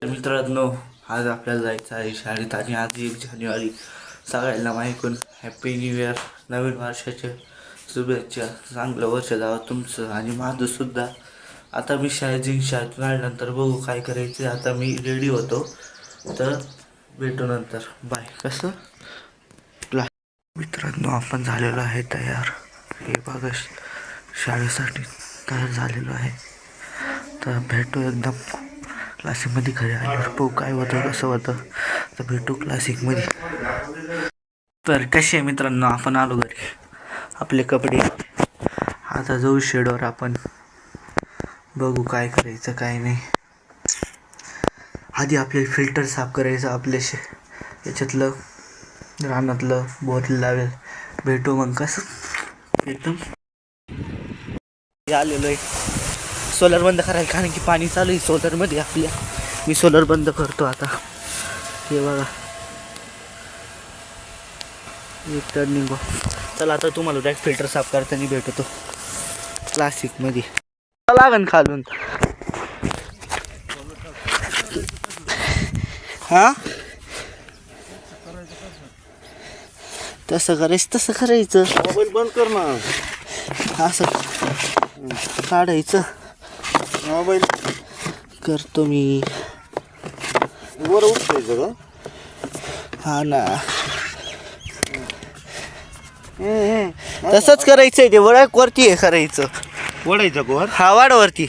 मित्रांनो, आज आपल्याला जायचं आहे शाळेत आणि आज 1 जानेवारी. सगळ्यांना माहिती हॅपी न्यू इयर, नवीन वर्षाच्या शुभेच्छा. चांगलं वर्ष जावं तुमचं आणि माझं सुद्धा. आता मी शाळेतून आल्यानंतर बघू काय करायचं. आता मी रेडी होतो, तर भेटू नंतर. बाय. कसं मित्रांनो, आपण झालेलो आहे तयार. हे बघा, शाळेसाठी तयार झालेलो आहे. तर भेटू एकदम क्लासिकमध्ये घरी आल्यावर. पाहू काय होतं कसं होतं, तर भेटू क्लासिकमध्ये. तर कसे आहे मित्रांनो, आपण आलो घरी. आपले कपडे आता जाऊ शेडवर. आपण बघू काय करायचं काय नाही. आधी आपल्याला फिल्टर साफ करायचं आपल्या याच्यातलं रानातलं बोरला लावेल. भेटू मग कसं एकदम आलेलो आहे. सोलर बंद करायला, कारण की पाणी चालू आहे सोलरमध्ये आपल्या. मी सोलर बंद करतो आता. हे बघा, एक टर्निंग. चला आता तुम्हाला डायरेक्ट फिल्टर साफ करताना भेटतो क्लासिकमध्ये. लागन खालून. हा, तसं करायचं. मोबाईल बंद कर ना. असं काढायचं. मोबाईल करतो मी. वर उठायचं का? हा ना, तसंच करायचंय. ते वरती आहे करायचं. ओढायचं का वर? हा, वाढवरती.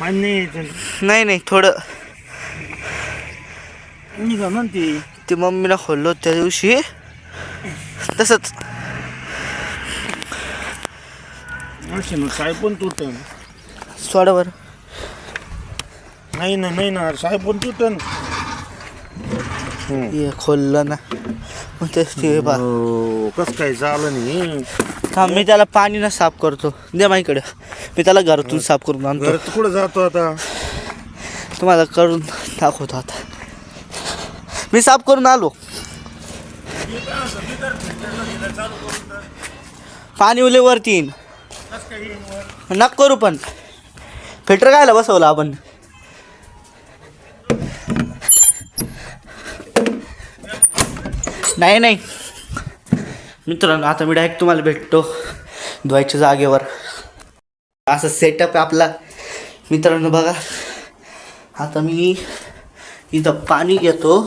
नाही थोडं निघा म्हणते. ते मम्मीला खोललो त्या दिवशी तसंच. साहेब पण तुटन. सोडावर नाही ना साहेब पण तुटन. हे खोललं ना, मग ते कस काय झालं नाही. थांब, मी त्याला पाणी ना साफ करतो. दे माझ्याकडे. मी त्याला घरातून साफ करून आणतो. घरात कुठं जातो आता? तुम्हाला करून दाखवतो आता. मी साफ करून आलो. पाणी उले वरती येईन. नक करू, पण फिल्टर कायला बसवलं आपण. नाही मित्रांनो, आता मी डायरेक्ट तुम्हाला भेटतो धुवायच्या जागेवर. असं सेटअप आपला मित्रांनो. बघा, आता मी इथं पाणी घेतो.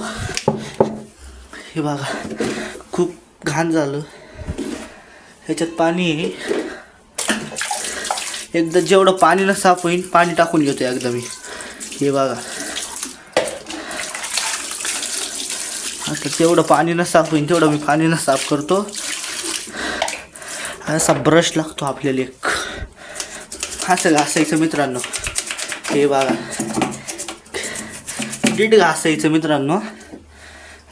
हे बघा, खूप घाण झालं. ह्याच्यात पाणी आहे. एकदा जेवढं पाणी ना साफ होईल पाणी टाकून घेतो एकदा मी. हे बघा, आता तेवढं पाणी ना साफ होईल तेवढं मी पाणी ना साफ करतो. असा ब्रश लागतो आपल्याला एक, असं घासायचं मित्रांनो. हे बघा, नीट घासायचं मित्रांनो.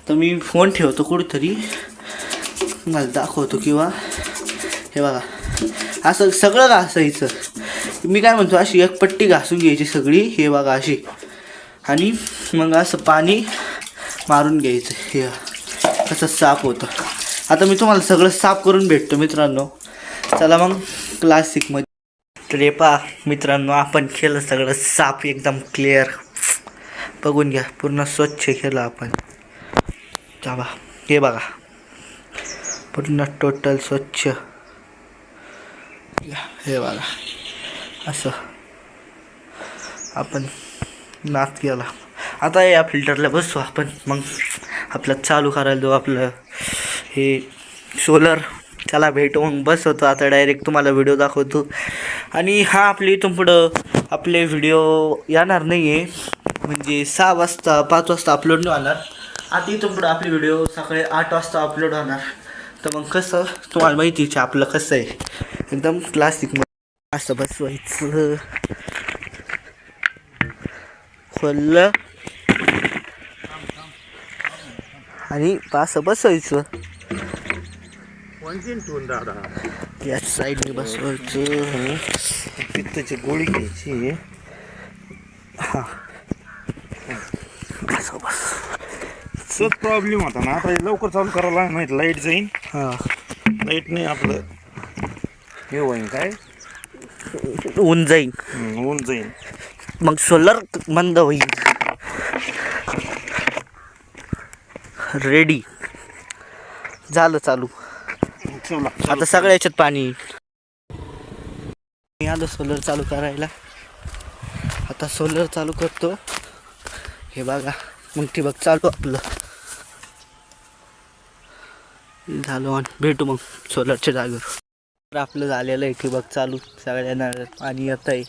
तर मी फोन ठेवतो कुठेतरी, मला दाखवतो. किंवा हे बघा, असं सगळं घासायचं. मी काय म्हणतो, अशी एक पट्टी घासून घ्यायची सगळी. हे बघा अशी, आणि मग असं पाणी मारून घ्यायचं. हे कसं साफ होतं. आता मी तुम्हाला सगळं साफ करून भेटतो मित्रांनो. चला मग क्लासिकमध्ये. तर हे पहा मित्रांनो, आपण केलं सगळं साफ एकदम क्लिअर. बघून घ्या, पूर्ण स्वच्छ केलं आपण. चला हे बघा, पूर्ण टोटल स्वच्छ. हे बघा, असं आपण नाच केला. आता या फिल्टरला बसू आपण. मग आपलं चालू करायला देऊ आपलं हे सोलर. चला भेटू मग. बसवतो आता डायरेक्ट, तुम्हाला व्हिडिओ दाखवतो. आणि हा, आपले इथून पुढं आपले व्हिडिओ येणार नाही आहे. म्हणजे 6 वाजता 5 वाजता अपलोड नाही होणार. आता इथून पुढं आपले व्हिडिओ सकाळी 8 वाजता अपलोड होणार. तर मग कसं, तुम्हाला माहितीच आपलं कसं आहे, एकदम क्लासिक. असं बसवायचं, खोललं आणि असं बसवायचं. दादा, याच साईडने बसवायचं. पित्ताची गोळी घ्यायची. हा, असं बस. तोच प्रॉब्लेम होता ना. आता लवकर चालू करायला नाही, लाईट जाईन. हा, लाईट नाही आपलं हे होईन काय, ऊन जाईन. ऊन जाईन. मग सोलर बंद होईल. रेडी झालं चालू. चला आता सगळ्या याच्यात पाणी येईल. मी आलो सोलर चालू करायला. आता सोलर चालू करतो. हे बघा मग ठिबक चालू आपलं झालं ऑन. भेटू मग सोलरच्या जागेवर. तर आपलं झालेलं आहे ठिबक चालू. सगळ्यांना पाणी येत आहे.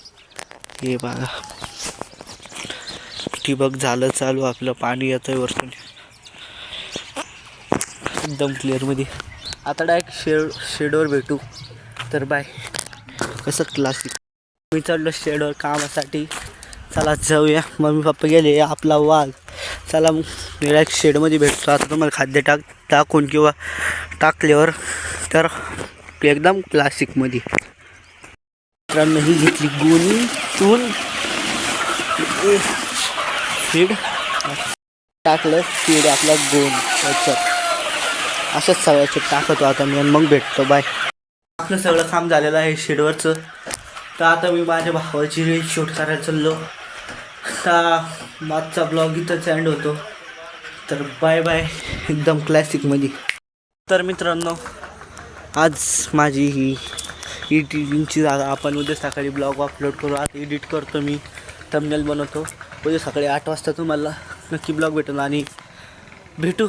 हे बघा ठिबक झालं चालू. आपलं पाणी येत आहे वरतून एकदम क्लिअरमध्ये. आता डायरेक्ट शेडवर भेटू. तर बाय. कसं क्लासिक. मी चढलो शेडवर कामासाठी. चला जाऊया. मम्मी पप्पा गेले. आपला वाघ. चला मग डायरेक्ट शेडमध्ये भेटतो. आता तुम्हाला खाद्य टाकून किंवा टाकल्यावर तर एकदम क्लासिकमध्ये. मित्रांनो ही घेतली गोणी तून फीड टाकलं. फीड आपला गोण त्याच्यात असंच सगळ्याचे टाकतो आता मी. मग भेटतो बाय. आपलं सगळं काम झालेलं आहे शेडवरचं. तर आता मी माझ्या भावाची रील शूट करायला चाललो. आता मागचा ब्लॉग इथंच एंड होतो. तर बाय बाय एकदम क्लासिकमध्ये. तर मित्रांनो आज माझी ही एडिटिंगची जागा. आपण उद्या सकाळी ब्लॉग अपलोड करू. आता एडिट करतो मी. थंबनेल बनवतो. उद्या सकाळी 8 वाजता तुम्हाला नक्की ब्लॉग भेटेल. आणि भेटू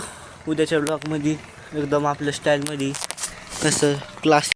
उद्याच्या ब्लॉगमध्ये एकदम आपल्या स्टाईलमध्ये. कसं क्लास